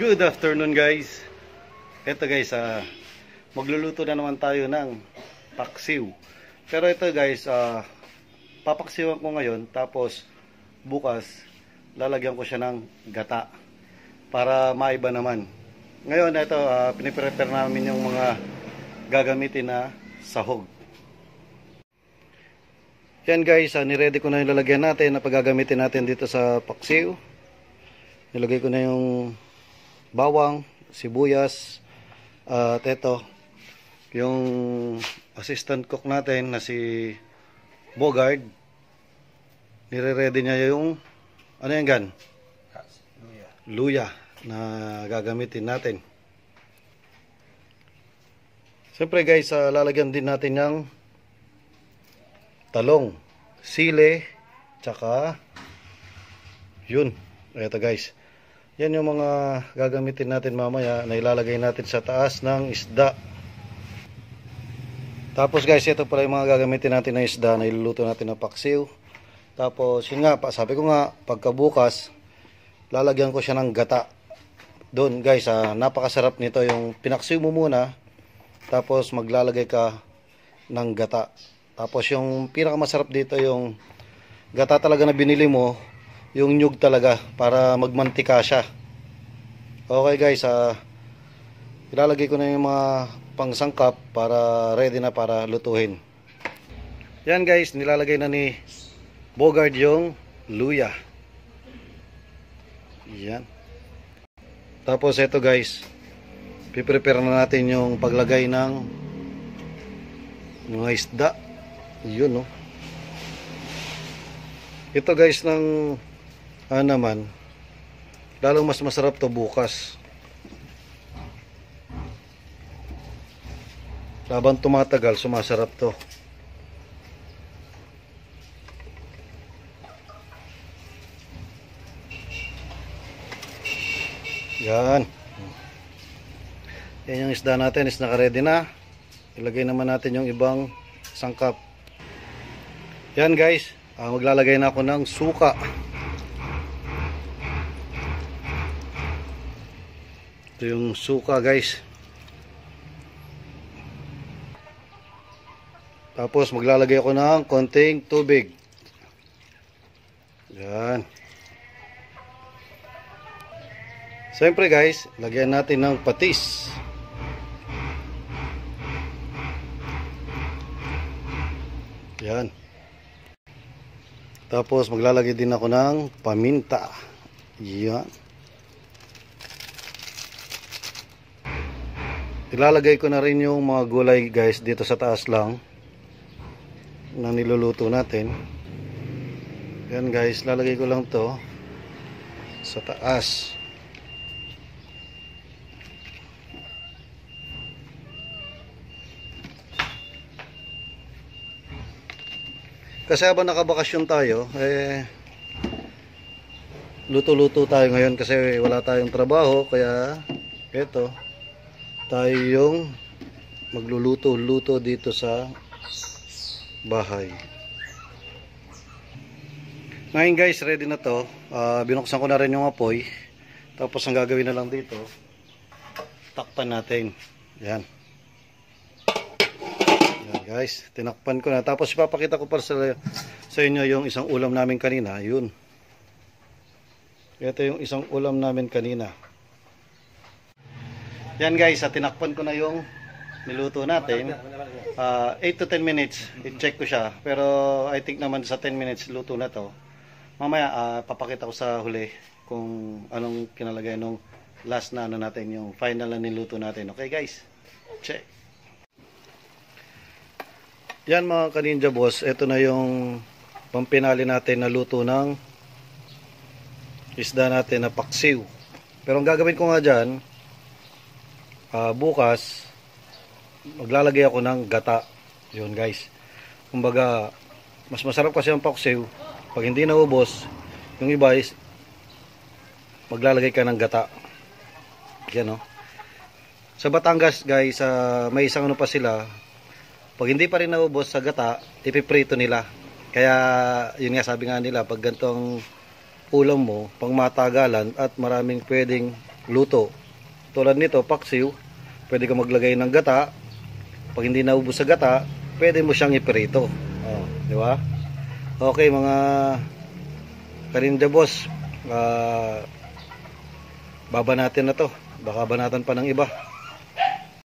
Good afternoon guys. Ito guys, magluluto na naman tayo ng paksiw. Pero ito guys, papaksiwan ko ngayon. Tapos bukas lalagyan ko siya ng gata para maiba naman. Ngayon ito, piniprepare namin yung mga gagamitin na sahog. Yan guys, niready ko na yung lalagyan natin na paggagamitin natin dito sa paksiw. Nilagay ko na yung bawang, sibuyas, at ito yung assistant cook natin na si Bogard. Nire-ready niya yung ano yan gan? Luya na gagamitin natin. Siyempre guys, lalagyan din natin ng talong, sili, tsaka yun. Ito guys, yan yung mga gagamitin natin mamaya na ilalagay natin sa taas ng isda. Tapos guys, ito pala yung mga gagamitin natin na isda na iluluto natin ng paksiw. Tapos yun nga, sabi ko nga, pagkabukas lalagyan ko siya ng gata. Doon guys, napakasarap nito. Yung pinaksiw mo muna, tapos maglalagay ka ng gata. Tapos yung pinakamasarap dito, yung gata talaga na binili mo, yung nyug talaga para magmantika siya. Okay guys, ilalagay ko na yung mga pangsangkap para ready na para lutuhin. Yan guys, nilalagay na ni Bogard yung luya. Yan. Tapos ito guys, piprepare na natin yung paglagay ng mga isda. Yun no. Ito guys ng naman, lalong mas masarap to bukas. Habang tumatagal, sumasarap to. Yan. Yan yung isda natin, is naka-ready na. Ilagay naman natin yung ibang sangkap. Yan guys, maglalagay na ako ng suka. Ito yung suka guys. Tapos maglalagay ako ng konting tubig. Yan. Siyempre guys, lagyan natin ng patis. Yan. Tapos maglalagay din ako ng paminta. Yan. Ilalagay ko na rin yung mga gulay guys dito sa taas lang na niluluto natin. Yan guys, lalagay ko lang to sa taas. Kasi habang nakabakasyon tayo, luto-luto tayo ngayon kasi wala tayong trabaho, kaya eto, tayo yung magluluto-luto dito sa bahay. Ngayon guys, ready na to. Binuksan ko na rin yung apoy. Tapos ang gagawin na lang dito, takpan natin. Yan. Yan guys, tinakpan ko na. Tapos ipapakita ko para sa inyo yung isang ulam namin kanina. Yun. Ito yung isang ulam namin kanina. Yan guys, tinakpan ko na yung niluto natin. 8 to 10 minutes, i-check ko siya. Pero I think naman sa 10 minutes luto na to. Mamaya papakita ko sa huli kung anong kinalagay nung last na natin, yung final na niluto natin. Okay guys, check. Yan mga kaninja boss, ito na yung pampinali natin na luto ng isda natin na paksiw. Pero ang gagawin ko nga dyan, bukas maglalagay ako ng gata. Yun guys, kumbaga mas masarap kasi ang paksiw pag hindi naubos. Yung iba is maglalagay ka ng gata. Yan o. Sa Batangas guys, may isang ano pa sila, pag hindi pa rin naubos sa gata, ipiprito nila. Kaya yun nga, sabi nga nila, pag ganitong ulam mo, pang matagalan at maraming pwedeng luto. Tulad nito, paksiw, pwede ka maglagay ng gata. Pag hindi naubos sa gata, pwede mo siyang iprito. Oh, di ba? Okay, mga kaninja boss, baba natin na to. Baka banatan pa ng iba.